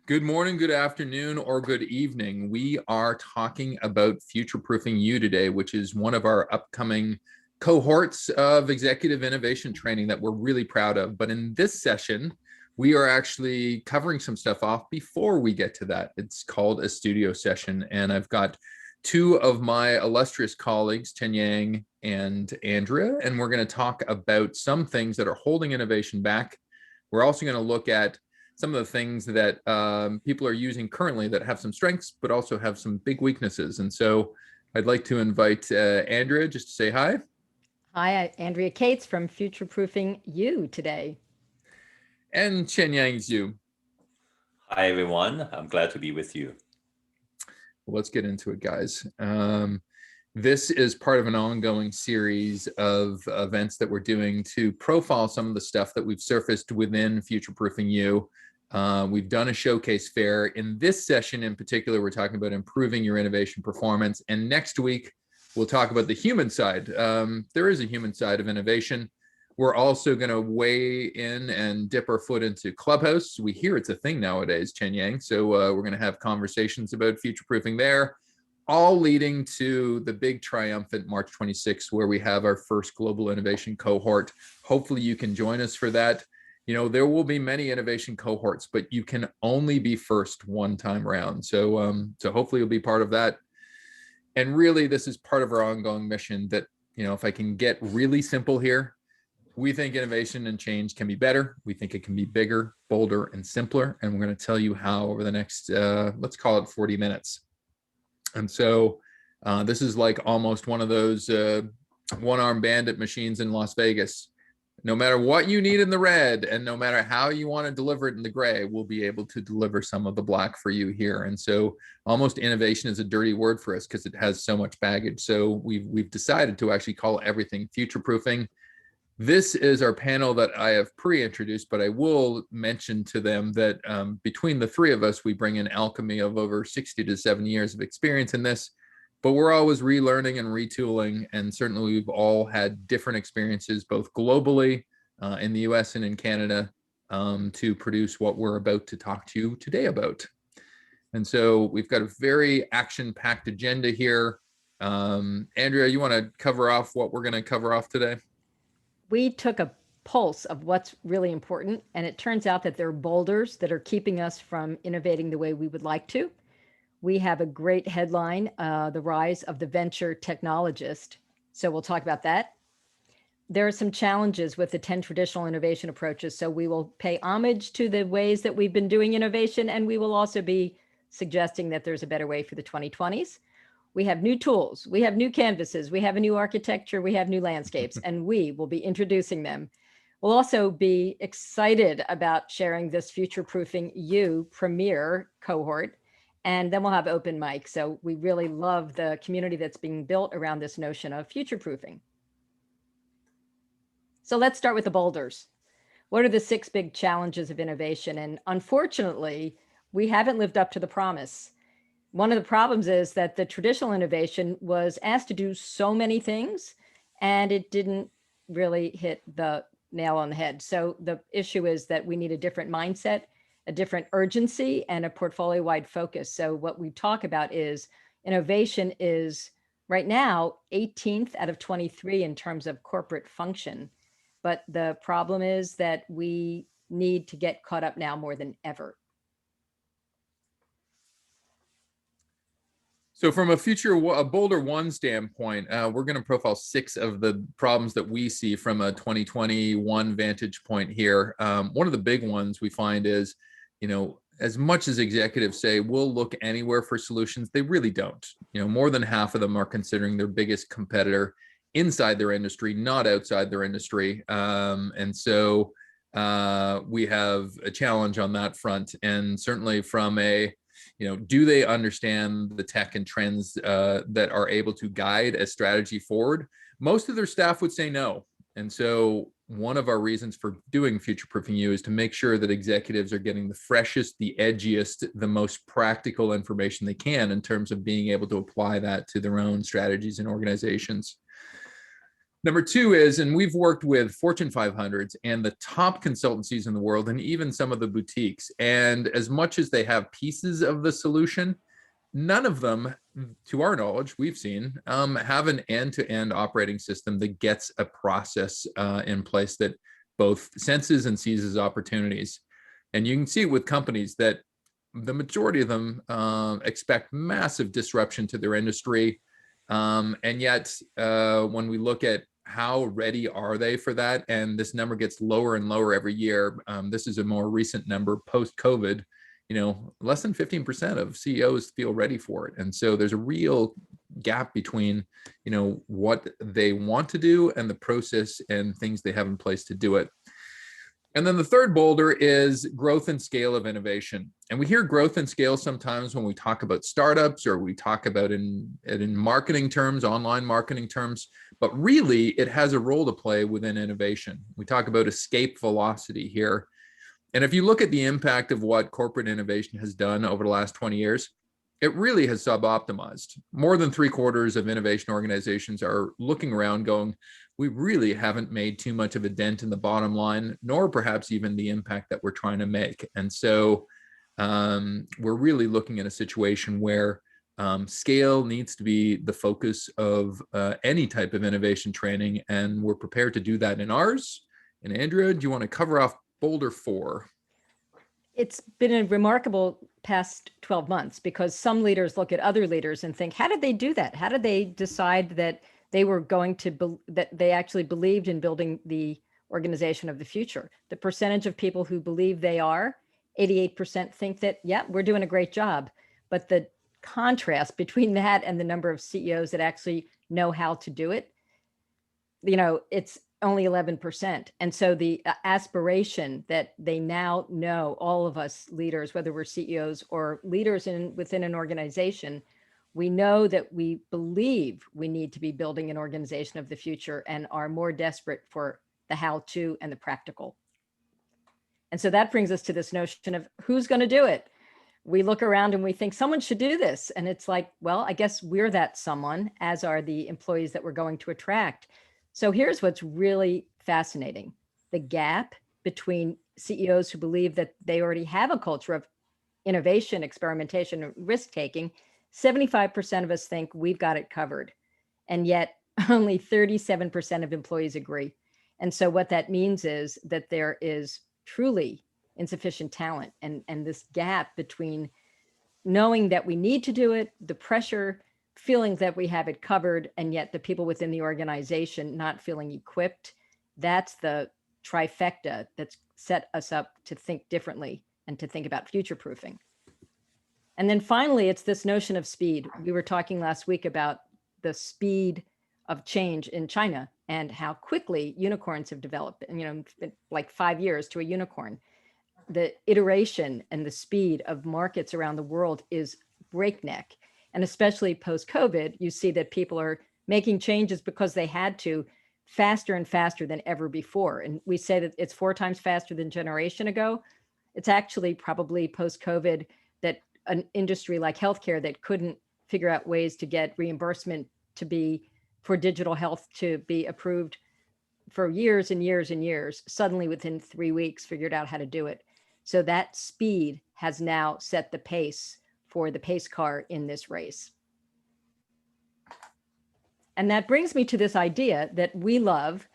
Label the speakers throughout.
Speaker 1: Good morning, good afternoon, or good evening. We are talking about Futureproofing U today, which is one of our upcoming cohorts of executive innovation training that we're really proud of. But in this session, we are actually covering some stuff off before we get to that. It's called a studio session, and I've got two of my illustrious colleagues, Chenyang and Andrea, and we're going to talk about some things that are holding innovation back. We're also going to look at some of the things that people are using currently that have some strengths, but also have some big weaknesses. And so I'd like to invite Andrea just to say hi.
Speaker 2: Hi, Andrea Cates from Futureproofing U today.
Speaker 1: And Chenyang Zhu.
Speaker 3: Hi, everyone. I'm glad to be with you.
Speaker 1: Let's get into it, guys. This is part of an ongoing series of events that we're doing to profile some of the stuff that we've surfaced within Futureproofing U. We've done a showcase fair. In this session in particular, we're talking about improving your innovation performance. And next week, we'll talk about the human side. There is a human side of innovation. We're also going to weigh in and dip our foot into Clubhouse. We hear it's a thing nowadays, Chenyang. So we're going to have conversations about future-proofing there, all leading to the big triumphant March 26th, where we have our first global innovation cohort. Hopefully you can join us for that. You know, there will be many innovation cohorts, but you can only be first one time around. So, so hopefully you'll be part of that. And really, this is part of our ongoing mission that, you know, if I can get really simple here, we think innovation and change can be better. We think it can be bigger, bolder, and simpler. And we're going to tell you how over the next, let's call it 40 minutes. And so this is like almost one of those one-armed bandit machines in Las Vegas. No matter what you need in the red and no matter how you want to deliver it in the gray, we'll be able to deliver some of the black for you here. And so almost innovation is a dirty word for us because it has so much baggage. So we've decided to actually call everything future-proofing. This is our panel that I have pre-introduced, but I will mention to them that between the three of us, we bring an alchemy of over 60 to 70 years of experience in this, but we're always relearning and retooling. And certainly we've all had different experiences, both globally in the US and in Canada, to produce what we're about to talk to you today about. And so we've got a very action-packed agenda here. Andrea, you want to cover off what we're going to cover off today?
Speaker 2: We took a pulse of what's really important, and it turns out that there are boulders that are keeping us from innovating the way we would like to. We have a great headline, The Rise of the Venture Technologist. So we'll talk about that. There are some challenges with the 10 traditional innovation approaches. So we will pay homage to the ways that we've been doing innovation, and we will also be suggesting that there's a better way for the 2020s. We have new tools, we have new canvases, we have a new architecture, we have new landscapes, and we will be introducing them. We'll also be excited about sharing this Futureproofing U premiere cohort, and then we'll have open mic. So we really love the community that's being built around this notion of future-proofing. So let's start with the boulders. What are the 6 big challenges of innovation? And unfortunately, we haven't lived up to the promise. One of the problems is that the traditional innovation was asked to do so many things, and it didn't really hit the nail on the head. So the issue is that we need a different mindset, a different urgency, and a portfolio-wide focus. So what we talk about is innovation is right now 18th out of 23 in terms of corporate function. But the problem is that we need to get caught up now more than ever.
Speaker 1: So from a Boulder One standpoint, we're going to profile 6 of the problems that we see from a 2021 vantage point here. One of the big ones we find is, you know, as much as executives say, we'll look anywhere for solutions, they really don't. You know, more than half of them are considering their biggest competitor inside their industry, not outside their industry. And so we have a challenge on that front. And certainly from a, you know, do they understand the tech and trends that are able to guide a strategy forward? Most of their staff would say no. And so one of our reasons for doing Futureproofing U is to make sure that executives are getting the freshest, the edgiest, the most practical information they can in terms of being able to apply that to their own strategies and organizations. Number two is, and we've worked with Fortune 500s and the top consultancies in the world, and even some of the boutiques. And as much as they have pieces of the solution, none of them, to our knowledge, we've seen, have an end-to-end operating system that gets a process in place that both senses and seizes opportunities. And you can see with companies that the majority of them expect massive disruption to their industry. And yet, when we look at how ready are they for that, and this number gets lower and lower every year. This is a more recent number post-COVID. Less than 15% of CEOs feel ready for it. And so there's a real gap between, what they want to do and the process and things they have in place to do it. And then the third boulder is growth and scale of innovation. And we hear growth and scale sometimes when we talk about startups, or we talk about in marketing terms, online marketing terms, but really it has a role to play within innovation. We talk about escape velocity here. And if you look at the impact of what corporate innovation has done over the last 20 years, it really has sub-optimized. More than 3/4 of innovation organizations are looking around going, we really haven't made too much of a dent in the bottom line, nor perhaps even the impact that we're trying to make. And so we're really looking at a situation where scale needs to be the focus of any type of innovation training, and we're prepared to do that in ours. And Andrea, do you want to cover off boulder 4?
Speaker 2: It's been a remarkable past 12 months because some leaders look at other leaders and think, how did they do that? How did they decide that they were going to, that they actually believed in building the organization of the future? The percentage of people who believe they are, 88% think that, yeah, we're doing a great job. But the contrast between that and the number of CEOs that actually know how to do it, it's only 11%. And so the aspiration that they now know, all of us leaders, whether we're CEOs or leaders within an organization, we know that we believe we need to be building an organization of the future and are more desperate for the how-to and the practical. And so that brings us to this notion of who's going to do it. We look around and we think someone should do this. And it's like, well, I guess we're that someone, as are the employees that we're going to attract. So here's what's really fascinating. The gap between CEOs who believe that they already have a culture of innovation, experimentation, and risk-taking. 75% of us think we've got it covered. And yet only 37% of employees agree. And so what that means is that there is truly insufficient talent, and this gap between knowing that we need to do it, the pressure, feeling that we have it covered, and yet the people within the organization not feeling equipped. That's the trifecta that's set us up to think differently and to think about future proofing. And then finally, it's this notion of speed. We were talking last week about the speed of change in China and how quickly unicorns have developed, like 5 years to a unicorn. The iteration and the speed of markets around the world is breakneck. And especially post-COVID, you see that people are making changes because they had to, faster and faster than ever before. And we say that it's 4 times faster than a generation ago. It's actually probably post-COVID that an industry like healthcare that couldn't figure out ways to get reimbursement for digital health to be approved for years and years and years, suddenly within 3 weeks figured out how to do it. So that speed has now set the pace for the pace car in this race. And that brings me to this idea that we love,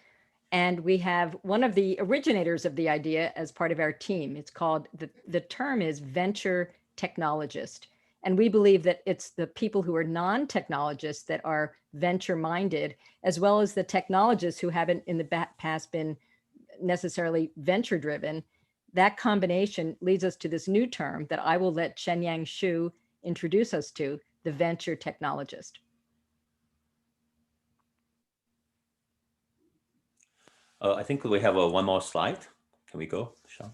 Speaker 2: and we have one of the originators of the idea as part of our team. It's called, the term is venture technologist. And we believe that it's the people who are non-technologists that are venture-minded, as well as the technologists who haven't in the past been necessarily venture-driven. That combination leads us to this new term that I will let Chenyang Xu introduce us to, the venture technologist.
Speaker 3: I think we have one more slide. Can we go, Sean?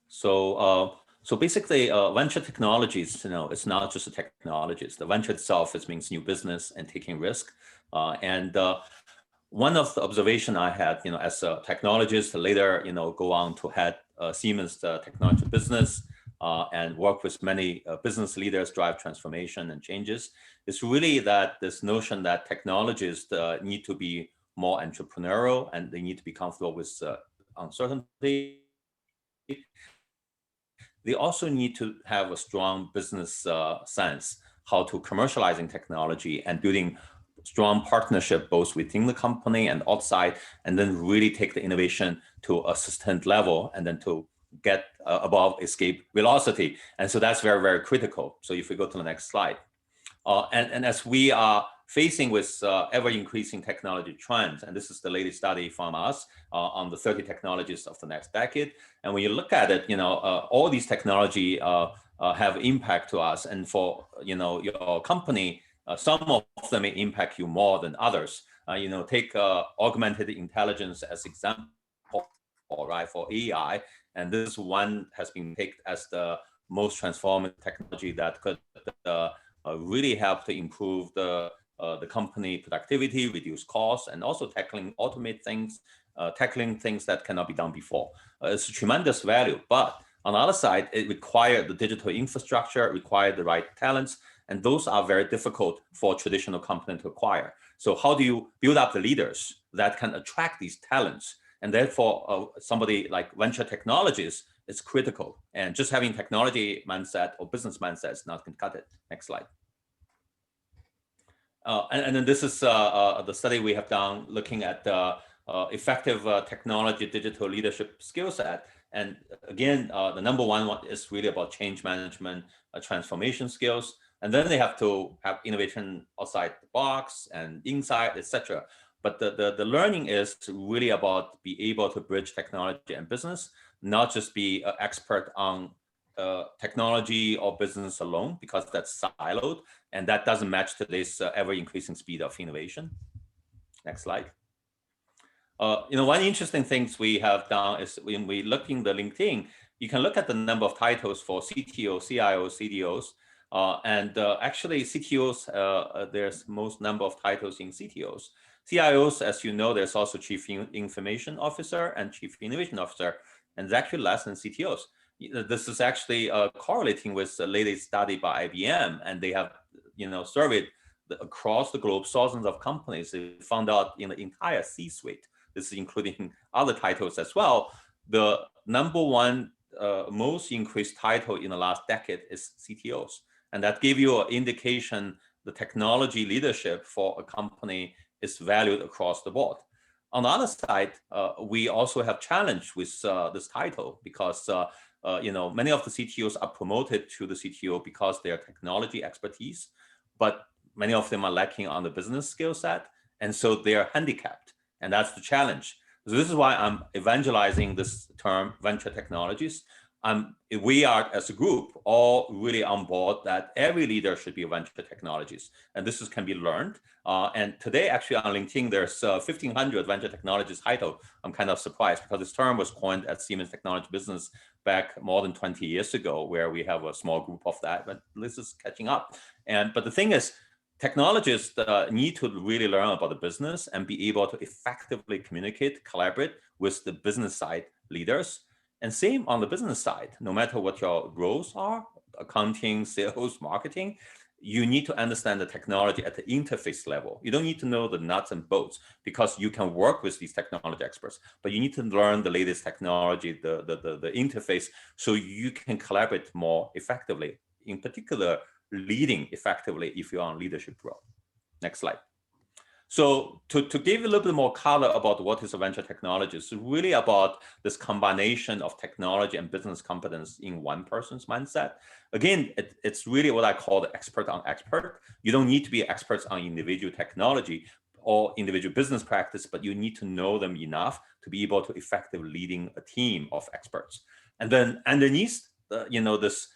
Speaker 3: So basically, venture technologies, it's not just a technologist. The venture itself means new business and taking risk. One of the observation I had, as a technologist, later, go on to head Siemens technology business and work with many business leaders, drive transformation and changes. It's really that this notion that technologists need to be more entrepreneurial, and they need to be comfortable with uncertainty. They also need to have a strong business sense, how to commercializing technology and building strong partnership both within the company and outside, and then really take the innovation to a sustained level and then to get above escape velocity. And so that's very, very critical. So if we go to the next slide. And as we are facing with ever increasing technology trends, and this is the latest study from us on the 30 technologies of the next decade. And when you look at it, all these technology have impact to us. And for, your company, some of them may impact you more than others. Take augmented intelligence as example, right, for AI. And this one has been picked as the most transformative technology that could really help to improve the company productivity, reduce costs, and also automate things, tackling things that cannot be done before. It's a tremendous value, but on the other side, it required the digital infrastructure, required the right talents, and those are very difficult for traditional company to acquire. So how do you build up the leaders that can attract these talents? And therefore, somebody like venture technologists is critical. And just having technology mindset or business mindset is not going to cut it. Next slide. And then this is the study we have done looking at effective technology digital leadership skill set. And again, the number one is really about change management, transformation skills. And then they have to have innovation outside the box and inside, etc. But the learning is really about be able to bridge technology and business, not just be an expert on technology or business alone, because that's siloed and that doesn't match today's ever increasing speed of innovation. Next slide. One interesting things we have done is when we look in the LinkedIn, you can look at the number of titles for CTO, CIO, CDOs. Actually CTOs, there's most number of titles in CTOs. CIOs, as you know, there's also Chief Information Officer and Chief Innovation Officer, and it's actually less than CTOs. This is actually correlating with the latest study by IBM, and they have, surveyed across the globe thousands of companies. They found out in the entire C-suite, this is including other titles as well, the number one most increased title in the last decade is CTOs. And that gave you an indication the technology leadership for a company is valued across the board. On the other side, we also have challenged with this title because many of the CTOs are promoted to the CTO because they are technology expertise, but many of them are lacking on the business skill set, and so they are handicapped, and that's the challenge. So this is why I'm evangelizing this term, venture technologies. We are, as a group, all really on board that every leader should be a venture technologist, and this can be learned. And today, actually, on LinkedIn, there's 1,500 venture technologist title. I'm kind of surprised because this term was coined at Siemens Technology Business back more than 20 years ago, where we have a small group of that, but this is catching up. But the thing is, technologists need to really learn about the business and be able to effectively communicate, collaborate with the business side leaders. And same on the business side, no matter what your roles are, accounting, sales, marketing, you need to understand the technology at the interface level. You don't need to know the nuts and bolts because you can work with these technology experts, but you need to learn the latest technology, the interface, so you can collaborate more effectively, in particular, leading effectively if you're on leadership role. Next slide. So to give you a little bit more color about what is a venture technologist, it's really about this combination of technology and business competence in one person's mindset. Again, it's really what I call the expert on expert. You don't need to be experts on individual technology or individual business practice, but you need to know them enough to be able to effectively leading a team of experts. And then underneath, this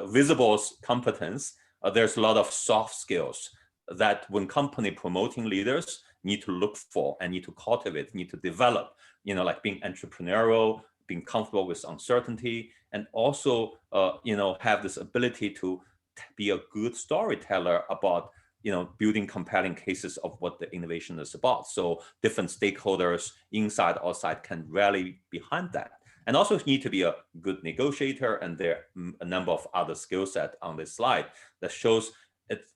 Speaker 3: visible competence, there's a lot of soft skills that when company promoting leaders need to look for and need to cultivate, need to develop, like being entrepreneurial, being comfortable with uncertainty, and also, have this ability to be a good storyteller about, building compelling cases of what the innovation is about. So different stakeholders inside, outside can rally behind that. And also need to be a good negotiator, and there are a number of other skill sets on this slide that shows it's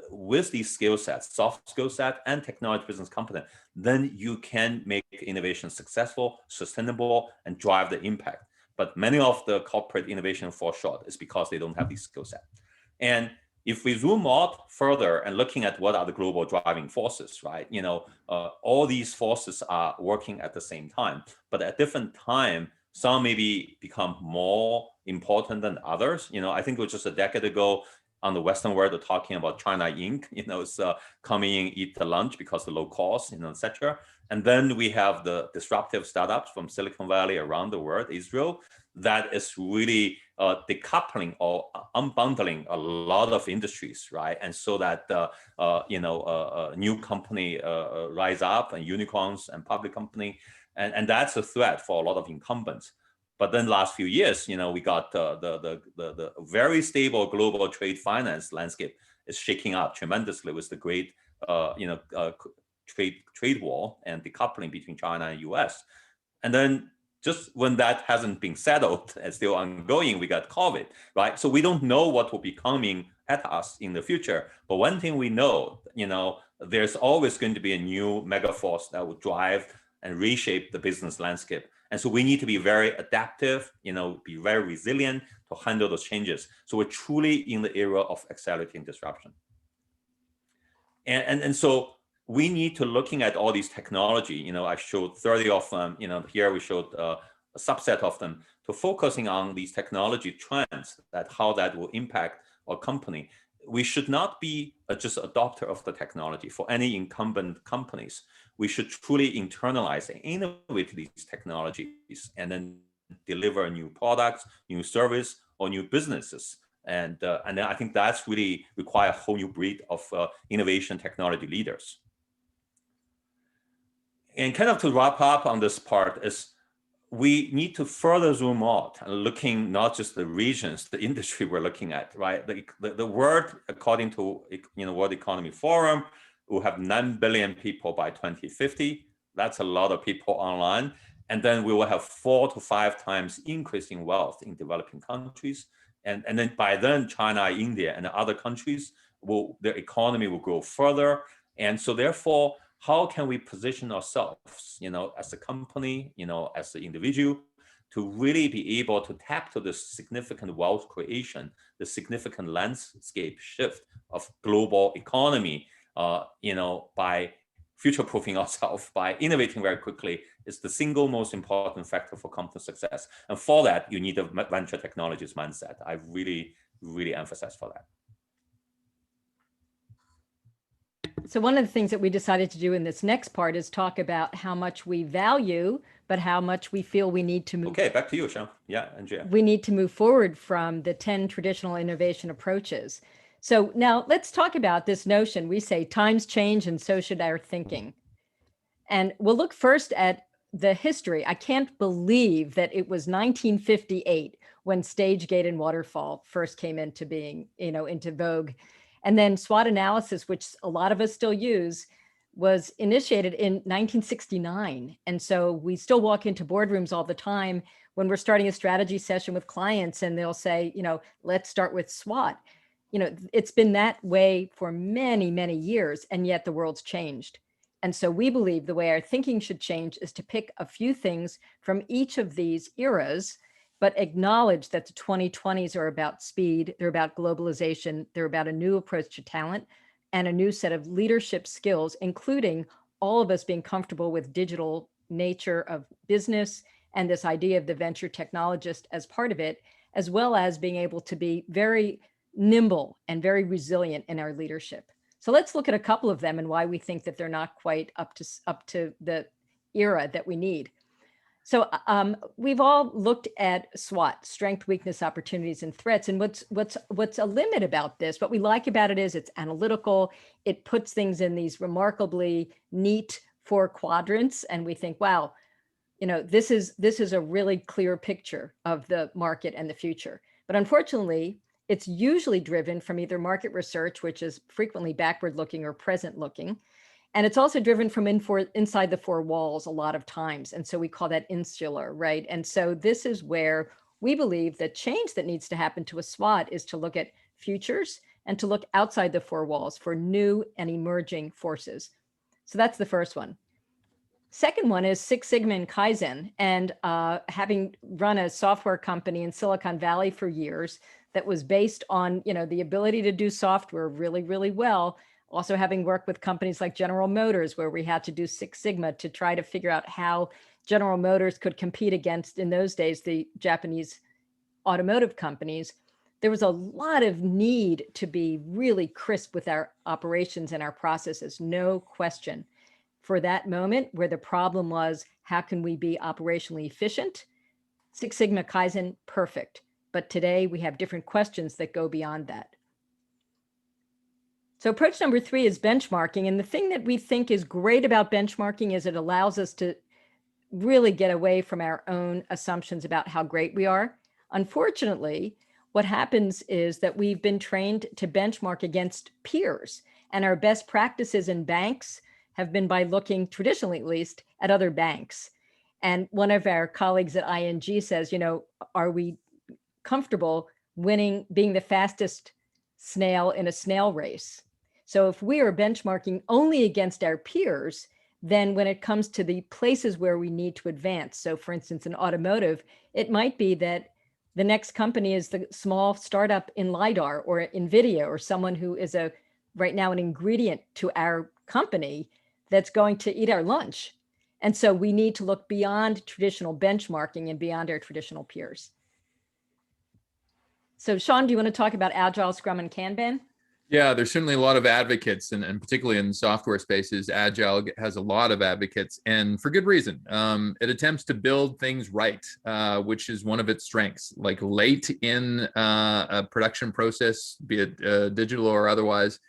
Speaker 3: with these skill sets, soft skill set and technology business competent, then you can make innovation successful, sustainable, and drive the impact. But many of the corporate innovation fall short is because they don't have these skill set. And if we zoom out further and looking at what are the global driving forces, right? All these forces are working at the same time, but at different time, some maybe become more important than others. I think it was just a decade ago on the Western world, they're talking about China Inc. It's coming in, eat the lunch because of low cost, etc. And then we have the disruptive startups from Silicon Valley around the world, Israel, that is really decoupling or unbundling a lot of industries, right? And so that a new company rise up, and unicorns and public company, and that's a threat for a lot of incumbents. But then last few years, we got the very stable global trade finance landscape is shaking up tremendously with the great trade war and decoupling between China and US. And then just when that hasn't been settled and still ongoing, we got COVID, right? So we don't know what will be coming at us in the future. But one thing we know, there's always going to be a new mega force that will drive and reshape the business landscape. And so we need to be very adaptive, be very resilient to handle those changes. So we're truly in the era of accelerating disruption. And so we need to looking at all these technology, I showed 30 of them, here we showed a subset of them, to focusing on these technology trends, that how that will impact our company. We should not be just adopter of the technology for any incumbent companies. We should truly internalize and innovate these technologies and then deliver new products, new service, or new businesses. And I think that's really require a whole new breed of innovation technology leaders. And kind of to wrap up on this part is we need to further zoom out and looking not just the regions, the industry we're looking at, right? The world, according to World Economic Forum, will have 9 billion people by 2050. That's a lot of people online. And then we will have 4 to 5 times increase in wealth in developing countries. And then by then, China, India, and other countries, their economy will grow further. And so therefore, how can we position ourselves, as a company, as an individual, to really be able to tap to this significant wealth creation, the significant landscape shift of global economy, by future-proofing ourselves, by innovating very quickly, is the single most important factor for company success. And for that, you need a venture technologies mindset. I really, really emphasize for that.
Speaker 2: So one of the things that we decided to do in this next part is talk about how much we value, but how much we feel we need to move.
Speaker 3: Okay, back to you, Sean. Yeah, Andrea.
Speaker 2: We need to move forward from the 10 traditional innovation approaches. So now let's talk about this notion. We say times change and so should our thinking. And we'll look first at the history. I can't believe that it was 1958 when StageGate and Waterfall first came into being, into vogue. And then SWOT analysis, which a lot of us still use, was initiated in 1969. And so we still walk into boardrooms all the time when we're starting a strategy session with clients and they'll say, let's start with SWOT. It's been that way for many, many years, and yet the world's changed. And so we believe the way our thinking should change is to pick a few things from each of these eras, but acknowledge that the 2020s are about speed, they're about globalization, they're about a new approach to talent and a new set of leadership skills, including all of us being comfortable with digital nature of business and this idea of the venture technologist as part of it, as well as being able to be very nimble and very resilient in our leadership. So let's look at a couple of them and why we think that they're not quite up to the era that we need. So we've all looked at SWOT, strength, weakness, opportunities, and threats. And what's a limit about this, what we like about it is it's analytical. It puts things in these remarkably neat 4 quadrants. And we think, wow, this is a really clear picture of the market and the future. But unfortunately, it's usually driven from either market research, which is frequently backward looking or present looking. And it's also driven from inside the 4 walls a lot of times. And so we call that insular, right? And so this is where we believe the change that needs to happen to a SWOT is to look at futures and to look outside the four walls for new and emerging forces. So that's the first one. Second one is Six Sigma and Kaizen. And having run a software company in Silicon Valley for years that was based on, the ability to do software really, really well. Also having worked with companies like General Motors, where we had to do Six Sigma to try to figure out how General Motors could compete against, in those days, the Japanese automotive companies. There was a lot of need to be really crisp with our operations and our processes, no question. For that moment where the problem was, how can we be operationally efficient? Six Sigma Kaizen, perfect. But today we have different questions that go beyond that. So approach number 3 is benchmarking. And the thing that we think is great about benchmarking is it allows us to really get away from our own assumptions about how great we are. Unfortunately, what happens is that we've been trained to benchmark against peers, and our best practices in banks have been by looking, traditionally at least, at other banks. And one of our colleagues at ING says, are we comfortable winning, being the fastest snail in a snail race? So if we are benchmarking only against our peers, then when it comes to the places where we need to advance, so for instance, in automotive, it might be that the next company is the small startup in LiDAR or NVIDIA or someone who is right now an ingredient to our company that's going to eat our lunch. And so we need to look beyond traditional benchmarking and beyond our traditional peers. So Sean, do you want to talk about Agile, Scrum, and Kanban?
Speaker 1: Yeah, there's certainly a lot of advocates, and particularly in software spaces, Agile has a lot of advocates, and for good reason. It attempts to build things right, which is one of its strengths. Like late in a production process, be it digital or otherwise,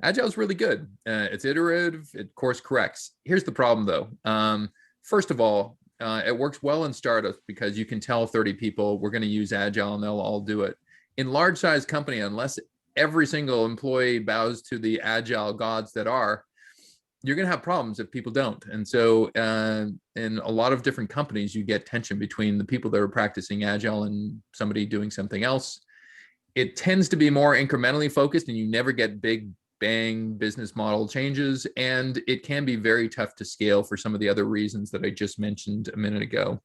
Speaker 1: Agile is really good. It's iterative, it course corrects. Here's the problem though. First of all, it works well in startups because you can tell 30 people we're going to use Agile and they'll all do it. In large size company, unless every single employee bows to the Agile gods that are, you're going to have problems if people don't. And so in a lot of different companies, you get tension between the people that are practicing Agile and somebody doing something else. It tends to be more incrementally focused, and you never get big bang business model changes. And it can be very tough to scale for some of the other reasons that I just mentioned a minute ago.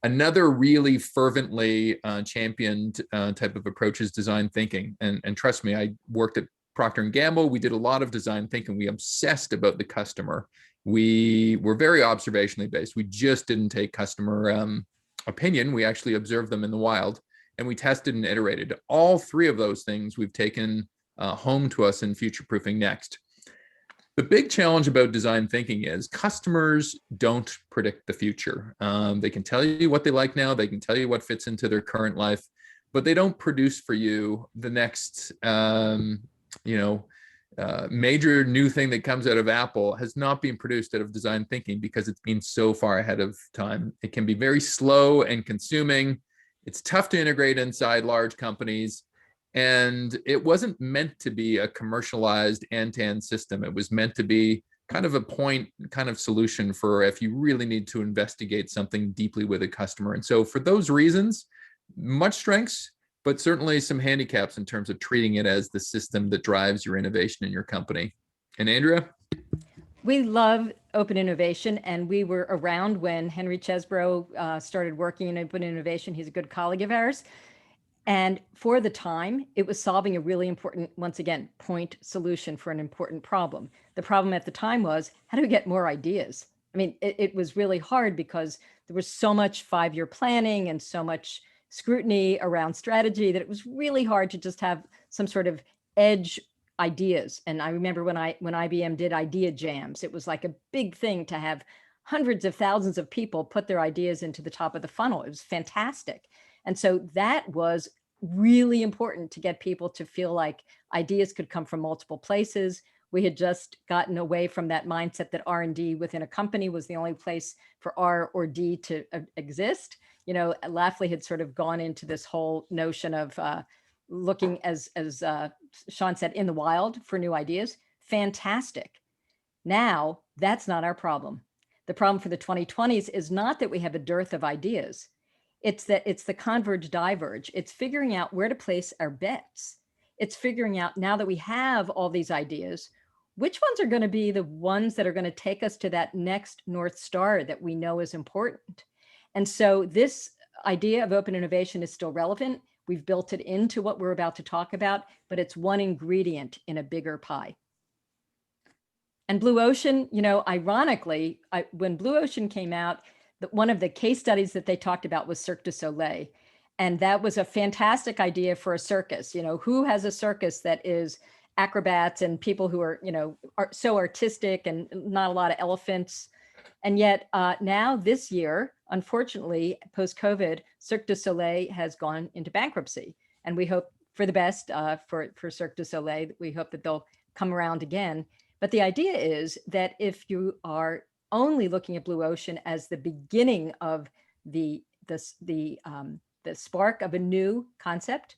Speaker 1: Another really fervently championed type of approach is design thinking. And trust me, I worked at Procter & Gamble. We did a lot of design thinking. We obsessed about the customer. We were very observationally based. We just didn't take customer opinion. We actually observed them in the wild, and we tested and iterated. All 3 of those things we've taken home to us in Futureproofing Next. The big challenge about design thinking is customers don't predict the future. They can tell you what they like now. They can tell you what fits into their current life, but they don't produce for you the next, major new thing that comes out of Apple has not been produced out of design thinking because it's been so far ahead of time. It can be very slow and consuming. It's tough to integrate inside large companies. And it wasn't meant to be a commercialized end-to-end system. It was meant to be kind of a point kind of solution for if you really need to investigate something deeply with a customer. And so for those reasons, much strengths, but certainly some handicaps in terms of treating it as the system that drives your innovation in your company. And Andrea?
Speaker 2: We love open innovation, and we were around when Henry Chesbrough started working in open innovation. He's a good colleague of ours. And for the time, it was solving a really important, once again, point solution for an important problem. The problem at the time was, how do we get more ideas? I mean, it was really hard because there was so much 5-year planning and so much scrutiny around strategy that it was really hard to just have some sort of edge ideas. And I remember when IBM did idea jams, it was like a big thing to have hundreds of thousands of people put their ideas into the top of the funnel. It was fantastic. And so that was really important to get people to feel like ideas could come from multiple places. We had just gotten away from that mindset that R&D within a company was the only place for R or D to exist. Lafley had sort of gone into this whole notion of looking, as Sean said, in the wild for new ideas. Fantastic. Now, that's not our problem. The problem for the 2020s is not that we have a dearth of ideas. It's the converge diverge. It's figuring out where to place our bets. It's figuring out, now that we have all these ideas, which ones are going to be the ones that are going to take us to that next North Star that we know is important. And so this idea of open innovation is still relevant. We've built it into what we're about to talk about, but it's one ingredient in a bigger pie. And Blue Ocean, ironically, when Blue Ocean came out, one of the case studies that they talked about was Cirque du Soleil. And that was a fantastic idea for a circus. Who has a circus that is acrobats and people who are so artistic and not a lot of elephants? And yet now this year, unfortunately, post-COVID, Cirque du Soleil has gone into bankruptcy. And we hope for the best for Cirque du Soleil. We hope that they'll come around again. But the idea is that if you are only looking at Blue Ocean as the beginning of the spark of a new concept,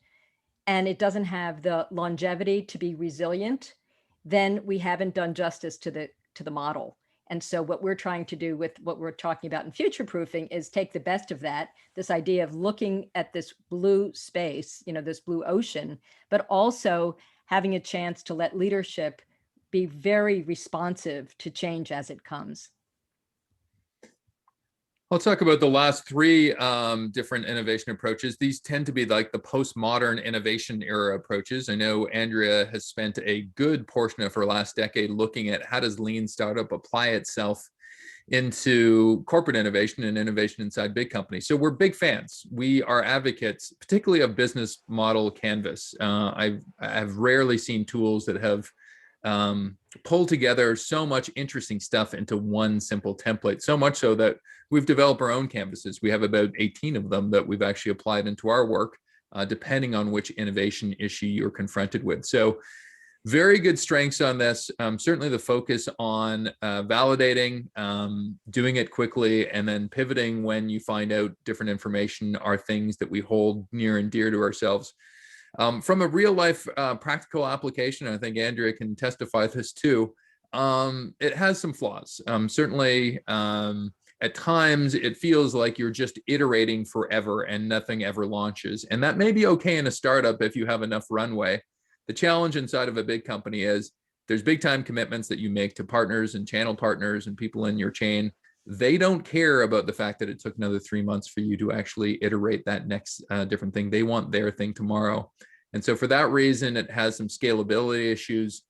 Speaker 2: and it doesn't have the longevity to be resilient, then we haven't done justice to the model. And so what we're trying to do with what we're talking about in future proofing is take the best of that, this idea of looking at this blue space, this blue ocean, but also having a chance to let leadership be very responsive to change as it comes.
Speaker 1: I'll talk about the last three different innovation approaches. These tend to be like the postmodern innovation era approaches. I know Andrea has spent a good portion of her last decade looking at how does lean startup apply itself into corporate innovation and innovation inside big companies. So we're big fans. We are advocates, particularly of business model canvas. I've rarely seen tools that have pulled together so much interesting stuff into one simple template, so much so that we've developed our own canvases. We have about 18 of them that we've actually applied into our work, depending on which innovation issue you're confronted with. So very good strengths on this. Certainly the focus on validating, doing it quickly, and then pivoting when you find out different information are things that we hold near and dear to ourselves. From a real life practical application, I think Andrea can testify this too, it has some flaws. Certainly, at times it feels like you're just iterating forever and nothing ever launches. And that may be okay in a startup if you have enough runway. The challenge inside of a big company is there's big time commitments that you make to partners and channel partners and people in your chain. They don't care about the fact that it took another 3 months for you to actually iterate that next different thing. They want their thing tomorrow. And so for that reason, it has some scalability issues.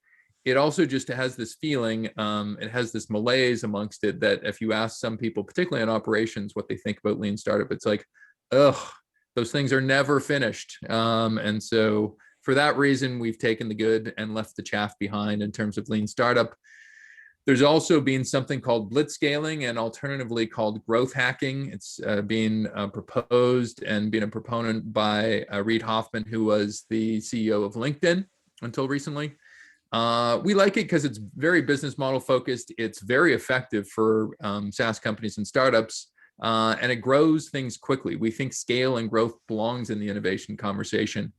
Speaker 1: It also just has this feeling, it has this malaise amongst it that if you ask some people, particularly in operations, what they think about lean startup, it's like, ugh, those things are never finished. And so for that reason, we've taken the good and left the chaff behind in terms of lean startup. There's also been something called blitzscaling and alternatively called growth hacking. It's being proposed and being a proponent by Reid Hoffman, who was the CEO of LinkedIn until recently. We like it because it's very business model focused. It's very effective for SaaS companies and startups, and it grows things quickly. We think scale and growth belongs in the innovation conversation.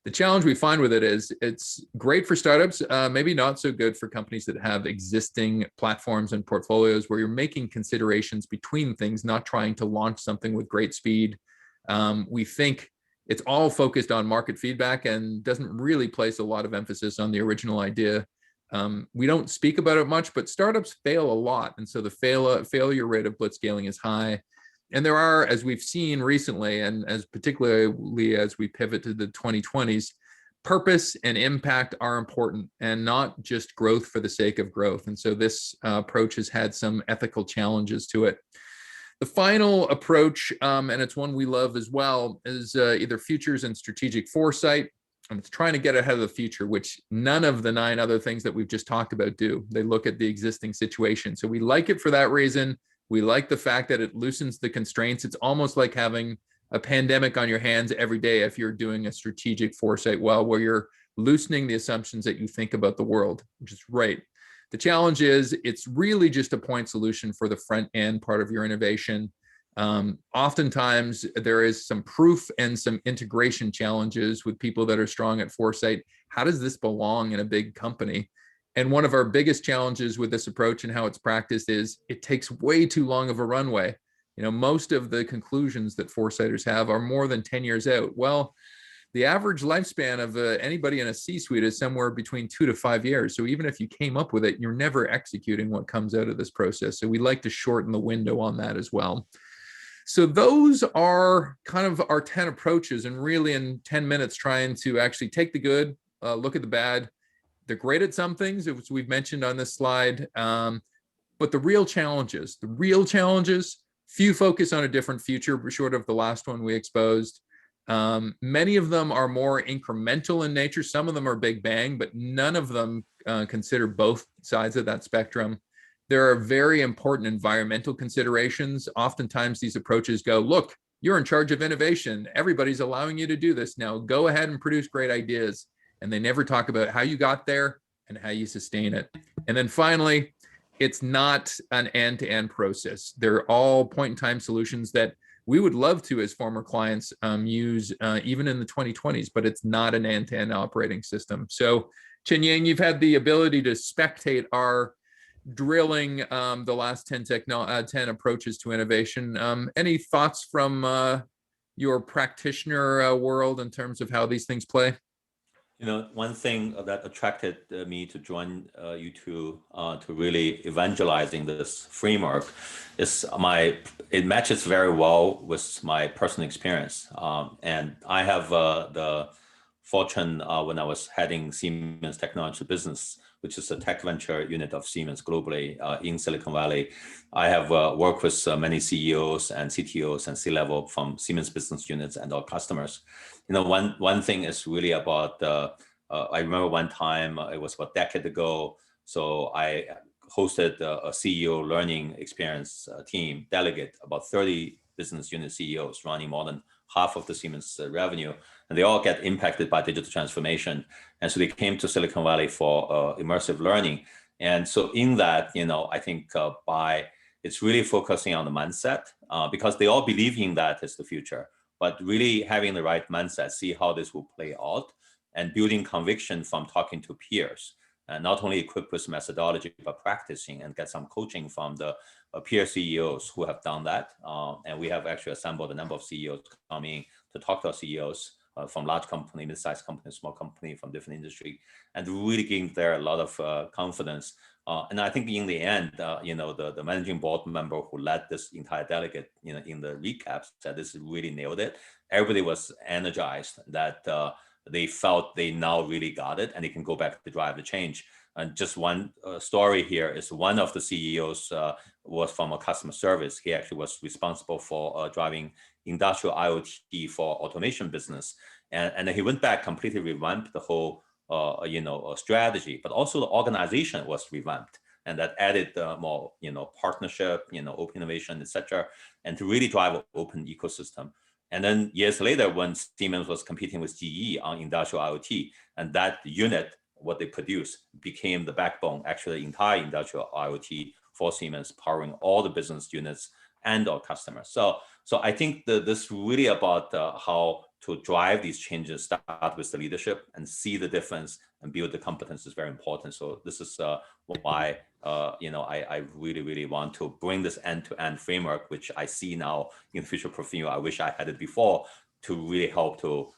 Speaker 1: The challenge we find with it is it's great for startups, maybe not so good for companies that have existing platforms and portfolios where you're making considerations between things, not trying to launch something with great speed. We think it's all focused on market feedback and doesn't really place a lot of emphasis on the original idea. We don't speak about it much, but startups fail a lot. And so the failure rate of blitzscaling is high. And there are, as we've seen recently, and as particularly as we pivot to the 2020s, purpose and impact are important and not just growth for the sake of growth. And so this approach has had some ethical challenges to it. The final approach, and it's one we love as well, is either futures and strategic foresight. And it's trying to get ahead of the future, which none of the 9 other things that we've just talked about do. They look at the existing situation. So we like it for that reason. We like the fact that it loosens the constraints. It's almost like having a pandemic on your hands every day if you're doing a strategic foresight well, where you're loosening the assumptions that you think about the world, which is right. The challenge is it's really just a point solution for the front end part of your innovation. Oftentimes there is some proof and some integration challenges with people that are strong at foresight. How does this belong in a big company? And one of our biggest challenges with this approach and how it's practiced is it takes way too long of a runway. Most of the conclusions that foresighters have are more than 10 years out. Well, the average lifespan of anybody in a C-suite is somewhere between 2 to 5 years. So even if you came up with it, you're never executing what comes out of this process. So we like to shorten the window on that as well. So those are kind of our 10 approaches, and really in 10 minutes trying to actually take the good, look at the bad. They're great at some things, as we've mentioned on this slide, but the real challenges, few focus on a different future, short of the last one we exposed. Many of them are more incremental in nature. Some of them are big bang, but none of them consider both sides of that spectrum. There are very important environmental considerations. Oftentimes these approaches go, look, you're in charge of innovation. Everybody's allowing you to do this. Now go ahead and produce great ideas. And they never talk about how you got there and how you sustain it. And then finally, it's not an end-to-end process. They're all point-in-time solutions that we would love to, as former clients, use even in the 2020s, but it's not an end-to-end operating system. So, Chenyang, you've had the ability to spectate our drilling the last 10 approaches to innovation. Any thoughts from your practitioner world in terms of how these things play?
Speaker 3: You know, one thing that attracted me to join you two to really evangelizing this framework is it matches very well with my personal experience. And I have the fortune when I was heading Siemens Technology Business, which is a tech venture unit of Siemens globally in Silicon Valley. I have worked with many CEOs and CTOs and C-level from Siemens business units and our customers. You know, one thing is really about, I remember one time, it was about a decade ago, so I hosted a CEO learning experience team, delegate, about 30 business unit CEOs running more than half of the Siemens revenue, and they all get impacted by digital transformation. And so they came to Silicon Valley for immersive learning. And so in that, you know, I think it's really focusing on the mindset because they all believe in that as the future, but really having the right mindset, see how this will play out, and building conviction from talking to peers, and not only equipped with methodology, but practicing and get some coaching from the peer CEOs who have done that. And we have actually assembled a number of CEOs coming to talk to our CEOs from large company, mid-sized company, small company, from different industry, and really giving there a lot of confidence. And I think in the end, you know, the managing board member who led this entire delegate, you know, in the recap said this really nailed it. Everybody was energized that they felt they now really got it and they can go back to drive the change. And just one story here is one of the CEOs was from a customer service. He actually was responsible for driving industrial IoT for automation business. And he went back, completely revamped the whole strategy, but also the organization was revamped. And that added more, partnership, open innovation, etc., and to really drive an open ecosystem. And then years later, when Siemens was competing with GE on industrial IoT, and that unit, what they produced, became the backbone, actually the entire industrial IoT for Siemens, powering all the business units and our customers. So I think that this really about how to drive these changes, start with the leadership and see the difference and build the competence is very important. So this is why I really, really want to bring this end-to-end framework, which I see now in Futureproofing U. I wish I had it before, to really help to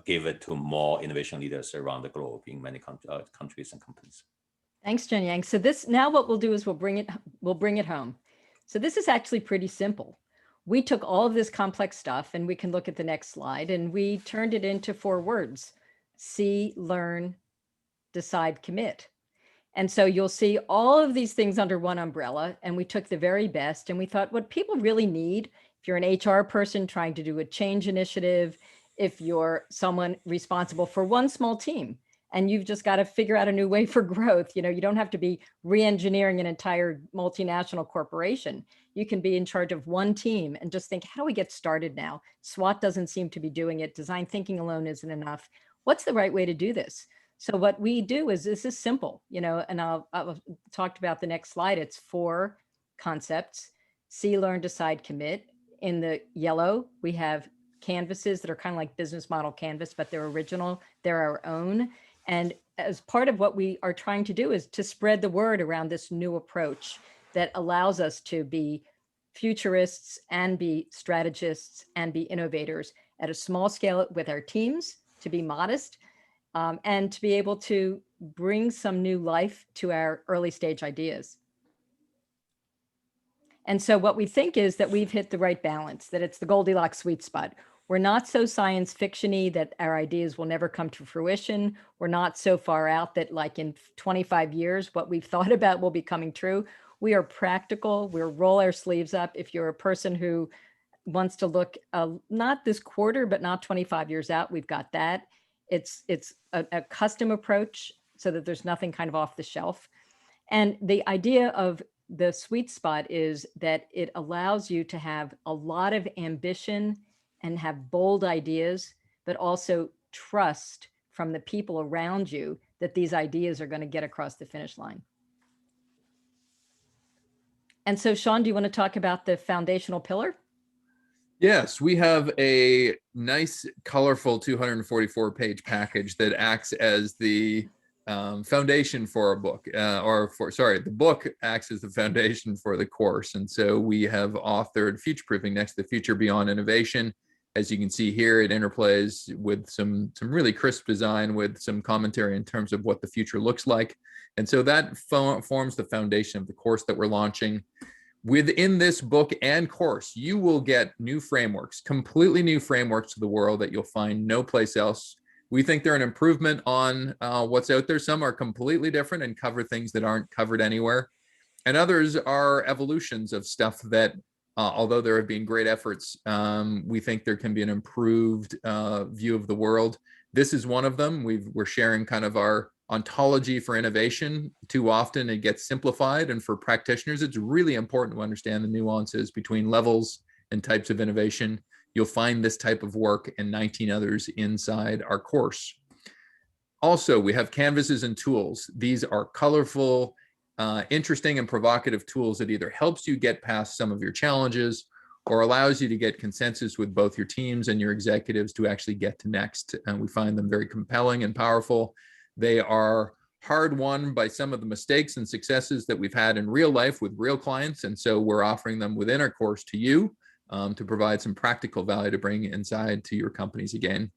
Speaker 3: give it to more innovation leaders around the globe in many countries and companies.
Speaker 2: Thanks, Chenyang. So now what we'll do is we'll bring it home. So this is actually pretty simple. We took all of this complex stuff, and we can look at the next slide, and we turned it into 4 words: see, learn, decide, commit. And so you'll see all of these things under one umbrella, and we took the very best, and we thought what people really need, if you're an HR person trying to do a change initiative, if you're someone responsible for one small team, and you've just got to figure out a new way for growth. You don't have to be re-engineering an entire multinational corporation. You can be in charge of one team and just think, how do we get started now? SWOT doesn't seem to be doing it. Design thinking alone isn't enough. What's the right way to do this? So what we do is, this is simple, and I'll talk about the next slide. It's 4 concepts: see, learn, decide, commit. In the yellow, we have canvases that are kind of like business model canvas, but they're original, they're our own. And as part of what we are trying to do is to spread the word around this new approach that allows us to be futurists and be strategists and be innovators at a small scale with our teams, to be modest, and to be able to bring some new life to our early stage ideas. And so what we think is that we've hit the right balance, that it's the Goldilocks sweet spot. We're not so science fiction-y that our ideas will never come to fruition. We're not so far out that like in 25 years, what we've thought about will be coming true. We are practical. We'll roll our sleeves up. If you're a person who wants to look not this quarter, but not 25 years out, we've got that. It's a custom approach so that there's nothing kind of off the shelf. And the idea of the sweet spot is that it allows you to have a lot of ambition and have bold ideas, but also trust from the people around you that these ideas are going to get across the finish line. And so, Sean, do you want to talk about the foundational pillar?
Speaker 1: Yes, we have a nice, colorful 244-page package that acts as the foundation for a book, the book acts as the foundation for the course. And so we have authored Futureproofing Next to the Future Beyond Innovation. As you can see here, it interplays with some really crisp design with some commentary in terms of what the future looks like. And so that forms the foundation of the course that we're launching. Within this book and course, you will get new frameworks, completely new frameworks to the world that you'll find no place else. We think they're an improvement on what's out there. Some are completely different and cover things that aren't covered anywhere. And others are evolutions of stuff that, although there have been great efforts, we think there can be an improved view of the world. This is one of them. We're sharing kind of our ontology for innovation. Too often it gets simplified, and for practitioners, it's really important to understand the nuances between levels and types of innovation. You'll find this type of work and 19 others inside our course. Also, we have canvases and tools. These are colorful, interesting and provocative tools that either helps you get past some of your challenges or allows you to get consensus with both your teams and your executives to actually get to next. And we find them very compelling and powerful. They are hard won by some of the mistakes and successes that we've had in real life with real clients. And so we're offering them within our course to you to provide some practical value to bring inside to your companies again.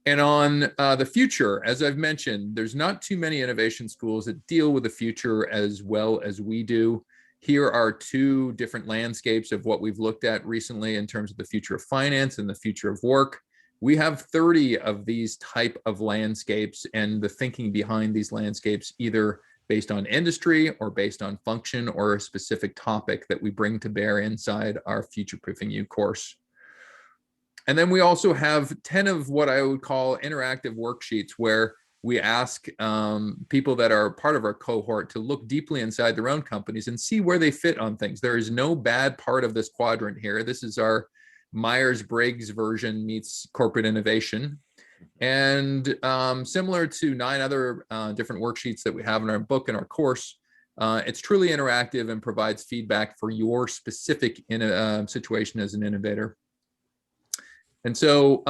Speaker 1: And on the future, as I've mentioned, there's not too many innovation schools that deal with the future as well as we do. Here are two different landscapes of what we've looked at recently in terms of the future of finance and the future of work. We have 30 of these type of landscapes, and the thinking behind these landscapes, either based on industry or based on function or a specific topic that we bring to bear inside our Futureproofing U course. And then we also have 10 of what I would call interactive worksheets, where we ask people that are part of our cohort to look deeply inside their own companies and see where they fit on things. There is no bad part of this quadrant here. This is our Myers-Briggs version meets corporate innovation. And similar to 9 other different worksheets that we have in our book and our course, it's truly interactive and provides feedback for your specific situation as an innovator. And so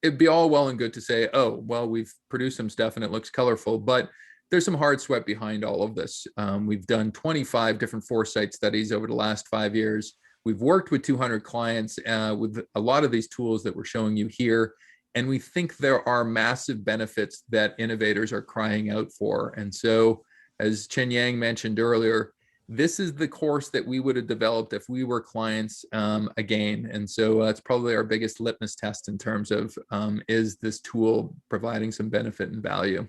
Speaker 1: it'd be all well and good to say, oh, well, we've produced some stuff and it looks colorful, but there's some hard sweat behind all of this. We've done 25 different foresight studies over the last 5 years. We've worked with 200 clients with a lot of these tools that we're showing you here. And we think there are massive benefits that innovators are crying out for. And so, as Chenyang mentioned earlier, this is the course that we would have developed if we were clients again. And so that's probably our biggest litmus test in terms of, is this tool providing some benefit and value?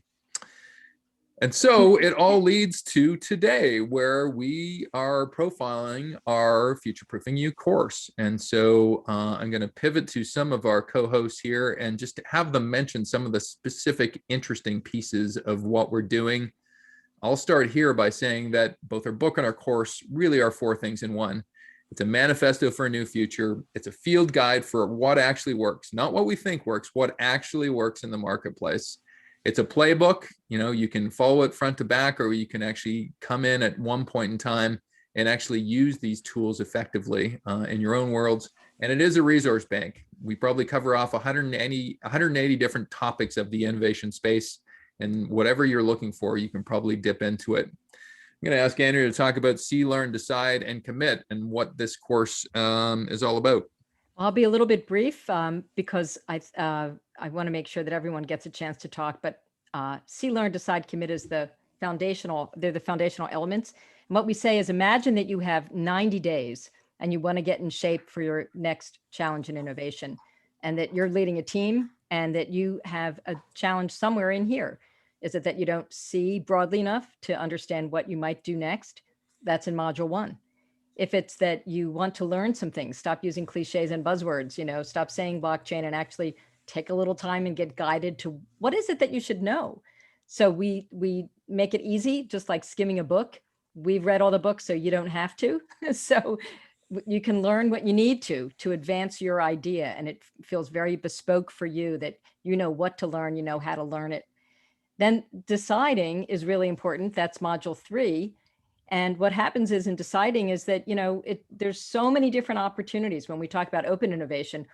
Speaker 1: And so it all leads to today, where we are profiling our Futureproofing U course. And so I'm going to pivot to some of our co-hosts here and just have them mention some of the specific interesting pieces of what we're doing. I'll start here by saying that both our book and our course really are 4 things in one. It's a manifesto for a new future. It's a field guide for what actually works, not what we think works, what actually works in the marketplace. It's a playbook. You can follow it front to back, or you can actually come in at one point in time and actually use these tools effectively in your own worlds. And it is a resource bank. We probably cover off 180 different topics of the innovation space, and whatever you're looking for, you can probably dip into it. I'm going to ask Andrea to talk about See, Learn, Decide, and Commit, and what this course is all about.
Speaker 2: I'll be a little bit brief because I want to make sure that everyone gets a chance to talk. But see, learn, decide, commit is they're the foundational elements. And what we say is imagine that you have 90 days and you want to get in shape for your next challenge and innovation, and that you're leading a team and that you have a challenge somewhere in here. Is it that you don't see broadly enough to understand what you might do next? That's in module 1. If it's that you want to learn some things, stop using cliches and buzzwords, stop saying blockchain and actually take a little time and get guided to what is it that you should know. So we make it easy, just like skimming a book. We've read all the books, so you don't have to. So you can learn what you need to advance your idea. And it feels very bespoke for you, that you know what to learn, you know how to learn it. Then deciding is really important. That's module 3. And what happens is in deciding is that, there's so many different opportunities. When we talk about open innovation,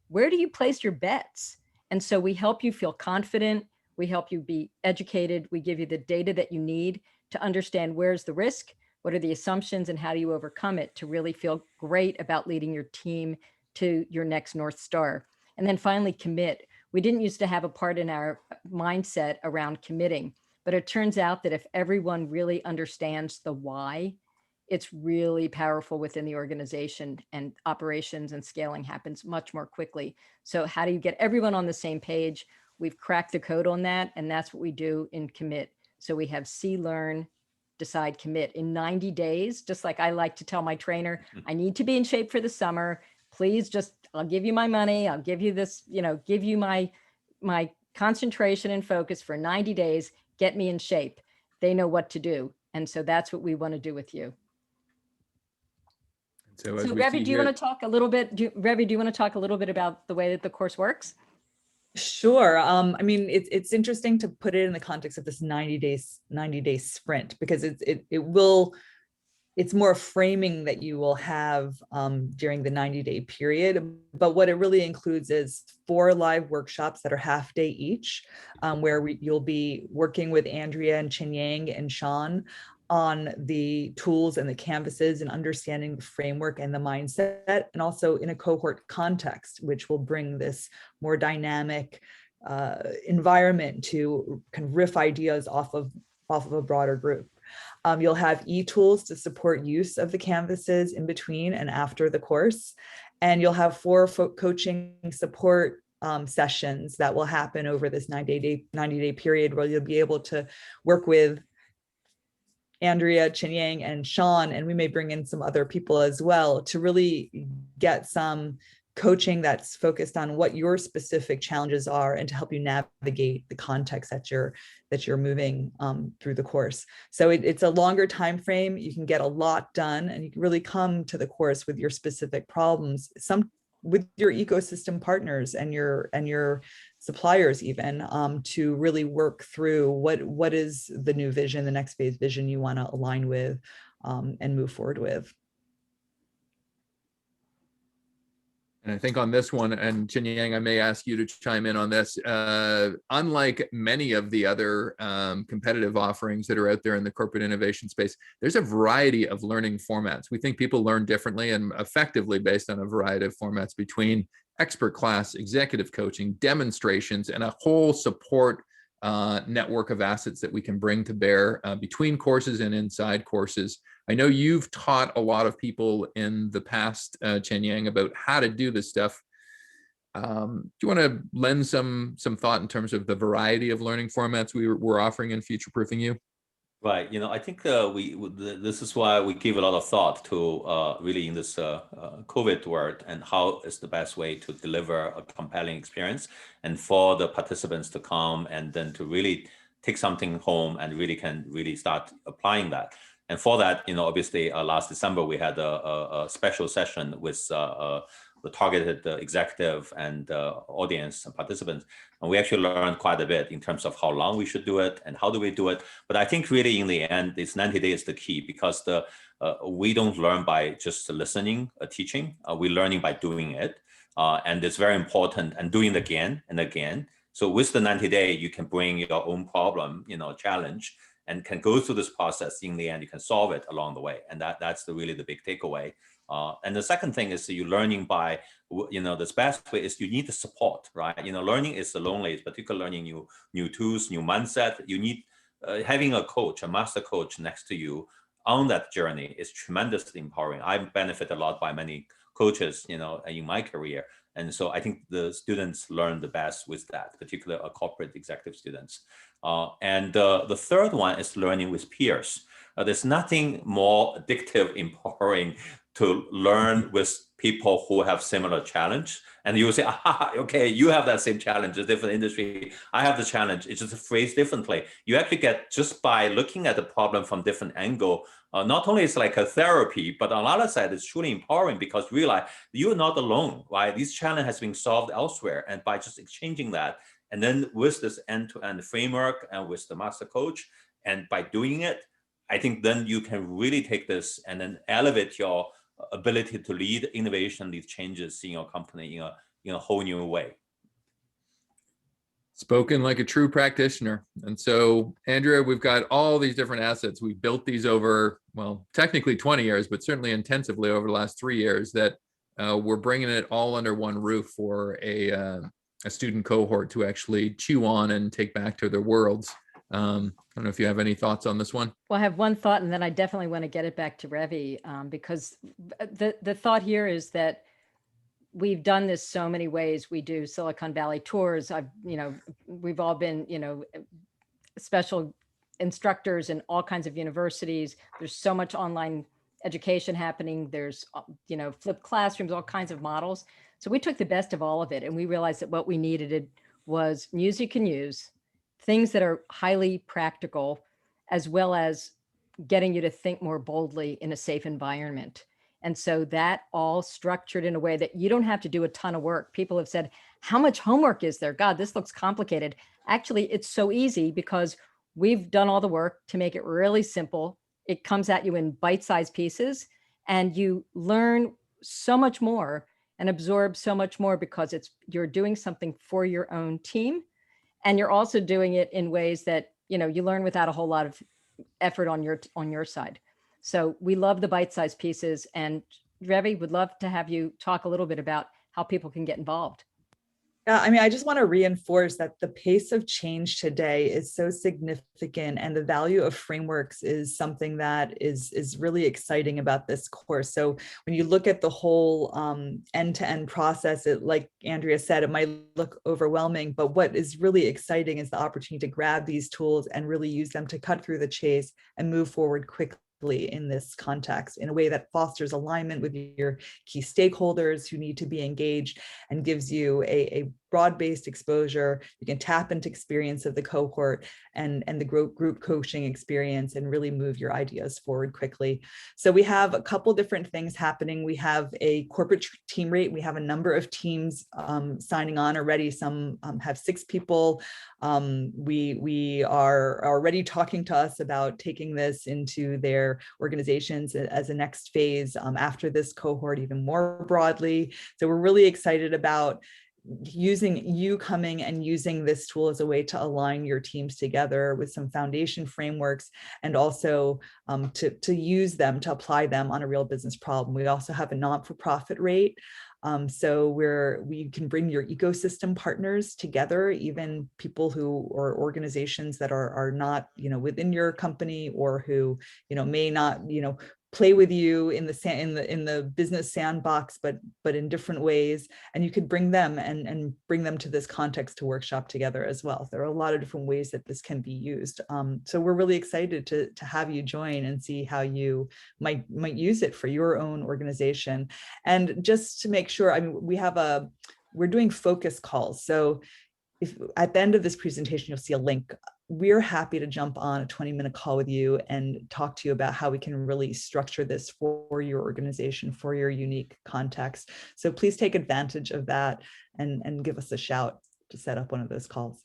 Speaker 2: where do you place your bets? And so we help you feel confident. We help you be educated. We give you the data that you need to understand where's the risk, what are the assumptions, and how do you overcome it to really feel great about leading your team to your next North Star. And then finally, commit. We didn't used to have a part in our mindset around committing. But it turns out that if everyone really understands the why, it's really powerful within the organization, and operations and scaling happens much more quickly. So how do you get everyone on the same page? We've cracked the code on that, and that's what we do in commit. So we have see, learn, decide, commit in 90 days. Just like I like to tell my trainer, I need to be in shape for the summer. Please I'll give you my money. I'll give you this, give you my concentration and focus for 90 days. Get me in shape. They know what to do. And so that's what we want to do with you. So Revi, do you want to talk a little bit? Revi, do you want to talk a little bit about the way that the course works?
Speaker 4: Sure. I mean, it's interesting to put it in the context of this 90-day sprint, because it's more framing that you will have during the 90-day period. But what it really includes is 4 live workshops that are half day each, where you'll be working with Andrea and Chenyang and Sean on the tools and the canvases and understanding the framework and the mindset, and also in a cohort context, which will bring this more dynamic environment to kind of riff ideas off of a broader group. You'll have e-tools to support use of the canvases in between and after the course. And you'll have 4 coaching support sessions that will happen over this 90-day period, where you'll be able to work with Andrea, Chenyang, and Sean, and we may bring in some other people as well, to really get some coaching that's focused on what your specific challenges are, and to help you navigate the context that you're moving through the course. So it's a longer time frame. You can get a lot done, and you can really come to the course with your specific problems, some with your ecosystem partners and your suppliers even, to really work through what is the new vision, the next phase vision you want to align with and move forward with.
Speaker 1: And I think on this one, and Chenyang, I may ask you to chime in on this. Unlike many of the other competitive offerings that are out there in the corporate innovation space, there's a variety of learning formats. We think people learn differently and effectively based on a variety of formats, between expert class, executive coaching, demonstrations, and a whole support network of assets that we can bring to bear between courses and inside courses. I know you've taught a lot of people in the past, Chenyang, about how to do this stuff. Do you want to lend some thought in terms of the variety of learning formats we're offering in Futureproofing U?
Speaker 3: Right. I think this is why we give a lot of thought to really in this COVID world, and how is the best way to deliver a compelling experience, and for the participants to come and then to really take something home and really start applying that. And for that, obviously last December we had a special session with the targeted executive and audience and participants. And we actually learned quite a bit in terms of how long we should do it and how do we do it. But I think really in the end, this 90 days is the key, because we don't learn by just listening or teaching. We're learning by doing it. And it's very important, and doing it again and again. So with the 90-day, you can bring your own problem, challenge, and can go through this process. In the end, you can solve it along the way. And that's really the big takeaway And the second thing is you're learning by, the best way is you need the support, right? Learning is lonely, particularly learning new tools, new mindset. You need having a coach, a master coach next to you on that journey is tremendously empowering. I benefit a lot by many coaches, in my career. And so I think the students learn the best with that, particularly corporate executive students. And the third one is learning with peers. There's nothing more addictive, empowering to learn with people who have similar challenge. And you will say, okay, you have that same challenge, a different industry. I have the challenge. It's just phrased differently. You actually get, just by looking at the problem from different angle, not only it's like a therapy, but on the other side, it's truly empowering because you realize you're not alone, right? This challenge has been solved elsewhere. And by just exchanging that, and then with this end-to-end framework and with the master coach, and by doing it, I think then you can really take this and then elevate your ability to lead innovation, these changes in your company in a whole new way.
Speaker 1: Spoken like a true practitioner. And so, Andrea, we've got all these different assets. We built these over, well, technically 20 years, but certainly intensively over the last 3 years that we're bringing it all under one roof for a student cohort to actually chew on and take back to their worlds. I don't know if you have any thoughts on this one.
Speaker 2: Well, I have one thought, and then I definitely want to get it back to Revi, because the thought here is that we've done this so many ways. We do Silicon Valley tours. We've all been, special instructors in all kinds of universities. There's so much online education happening. There's, flipped classrooms, all kinds of models. So we took the best of all of it, and we realized that what we needed was music and use, things that are highly practical, as well as getting you to think more boldly in a safe environment. And so that all structured in a way that you don't have to do a ton of work. People have said, how much homework is there? God, this looks complicated. Actually, it's so easy because we've done all the work to make it really simple. It comes at you in bite-sized pieces, and you learn so much more and absorb so much more because you're doing something for your own team. And you're also doing it in ways that, you learn without a whole lot of effort on your side. So we love the bite-sized pieces, and Revi, would love to have you talk a little bit about how people can get involved.
Speaker 4: Yeah, I just want to reinforce that the pace of change today is so significant, and the value of frameworks is something that is really exciting about this course. So when you look at the whole end-to-end process, like Andrea said, it might look overwhelming, but what is really exciting is the opportunity to grab these tools and really use them to cut through the chase and move forward quickly in this context in a way that fosters alignment with your key stakeholders who need to be engaged and gives you a broad-based exposure. You can tap into experience of the cohort and the group coaching experience and really move your ideas forward quickly. So we have a couple different things happening. We have a corporate team rate. We have a number of teams signing on already. Some have 6 people. We are already talking to us about taking this into their organizations as a next phase after this cohort even more broadly. So we're really excited about coming and using this tool as a way to align your teams together with some foundation frameworks, and also to use them, to apply them on a real business problem. We also have a non-for-profit rate. So we can bring your ecosystem partners together, even people or organizations that are not, within your company, or who, may not, play with you in the business sandbox, but in different ways. And you could bring them and bring them to this context to workshop together as well. There are a lot of different ways that this can be used. So we're really excited to have you join and see how you might use it for your own organization. And just to make sure, we're doing focus calls. So if at the end of this presentation, you'll see a link. We're happy to jump on a 20-minute call with you and talk to you about how we can really structure this for your organization, for your unique context. So please take advantage of that and give us a shout to set up one of those calls.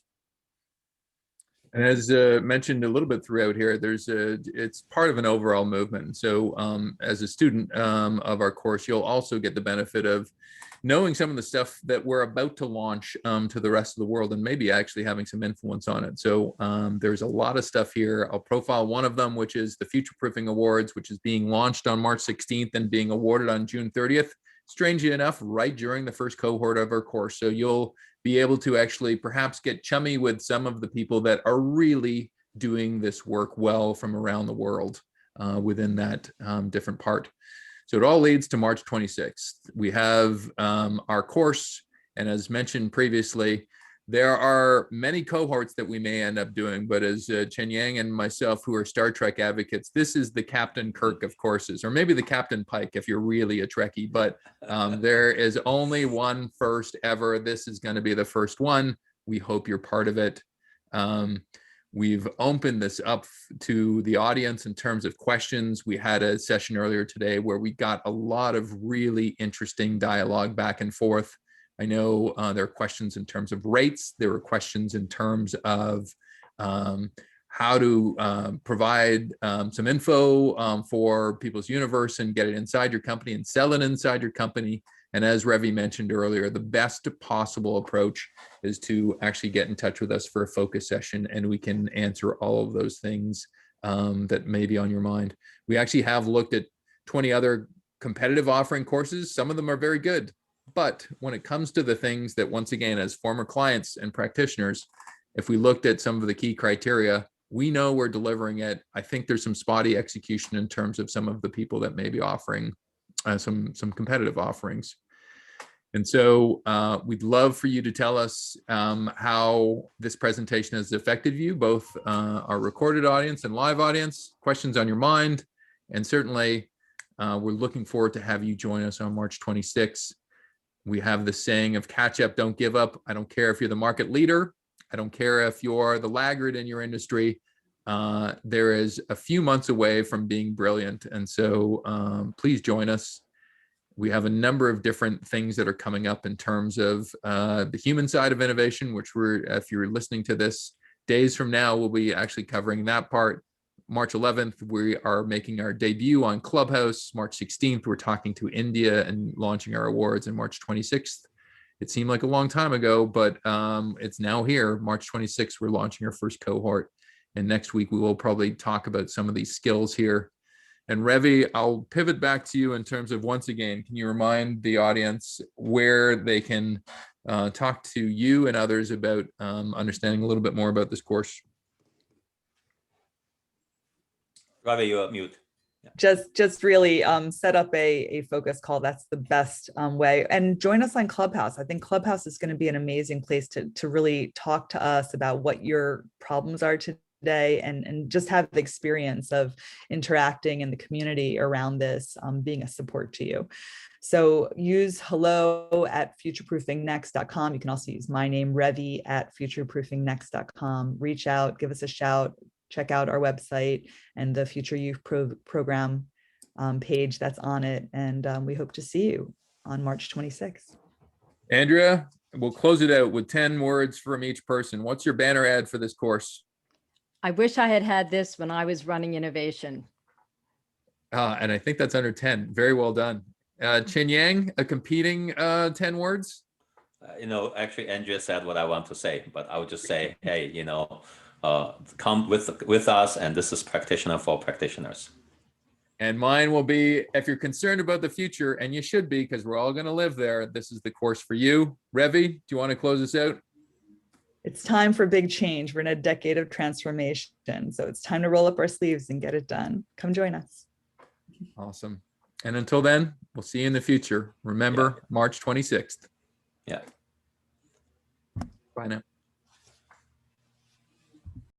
Speaker 1: And as mentioned a little bit throughout here, it's part of an overall movement. So as a student of our course, you'll also get the benefit of knowing some of the stuff that we're about to launch to the rest of the world, and maybe actually having some influence on it. So there's a lot of stuff here. I'll profile one of them, which is the Futureproofing Awards, which is being launched on March 16th and being awarded on June 30th. Strangely enough, right during the first cohort of our course. So you'll be able to actually perhaps get chummy with some of the people that are really doing this work well from around the world within that different part. So it all leads to March 26th. We have our course, and as mentioned previously, there are many cohorts that we may end up doing, but as Chenyang and myself, who are Star Trek advocates, this is the Captain Kirk of courses, or maybe the Captain Pike if you're really a Trekkie, but there is only one first ever. This is going to be the first one. We hope you're part of it. We've opened this up to the audience in terms of questions. We had a session earlier today where we got a lot of really interesting dialogue back and forth. I know there are questions in terms of rates. There were questions in terms of how to provide some info for people's universe and get it inside your company and sell it inside your company. And as Revi mentioned earlier, the best possible approach is to actually get in touch with us for a focus session, and we can answer all of those things that may be on your mind. We actually have looked at 20 other competitive offering courses. Some of them are very good. But when it comes to the things that, once again, as former clients and practitioners, if we looked at some of the key criteria, we know we're delivering it. I think there's some spotty execution in terms of some of the people that may be offering some competitive offerings. And so we'd love for you to tell us how this presentation has affected you, both our recorded audience and live audience, questions on your mind. And certainly we're looking forward to have you join us on March 26th. We have the saying of catch up, don't give up. I don't care if you're the market leader. I don't care if you're the laggard in your industry. There is a few months away from being brilliant. And so please join us. We have a number of different things that are coming up in terms of the human side of innovation, which if you're listening to this days from now, we'll be actually covering that part. March 11th, we are making our debut on Clubhouse. March 16th, we're talking to India and launching our awards. And March 26th, it seemed like a long time ago, but it's now here. March 26th, we're launching our first cohort. And next week, we will probably talk about some of these skills here. And Revi, I'll pivot back to you in terms of, once again, can you remind the audience where they can talk to you and others about understanding a little bit more about this course?
Speaker 3: Ravi, you're mute.
Speaker 4: Yeah. Just really set up a focus call. That's the best way. And join us on Clubhouse. I think Clubhouse is going to be an amazing place to really talk to us about what your problems are today, and just have the experience of interacting in the community around this, being a support to you. So use hello@futureproofingnext.com. You can also use my name, Revi, at futureproofingnext.com. Reach out, give us a shout. Check out our website and the Future Youth Program page that's on it. And we hope to see you on March 26th.
Speaker 1: Andrea, we'll close it out with 10 words from each person. What's your banner ad for this course?
Speaker 2: I wish I had had this when I was running innovation.
Speaker 1: And I think that's under 10. Very well done. Chenyang, a competing 10 words?
Speaker 3: Actually, Andrea said what I want to say, but I would just say, hey, come with us, and this is practitioner for practitioners.
Speaker 1: And mine will be, if you're concerned about the future, and you should be, because we're all going to live there, this is the course for you. Revi, do you want to close us out?
Speaker 4: It's time for big change. We're in a decade of transformation, so it's time to roll up our sleeves and get it done. Come join us.
Speaker 1: Awesome. And until then, we'll see you in the future. Remember, March 26th.
Speaker 3: Yeah.
Speaker 1: Bye now.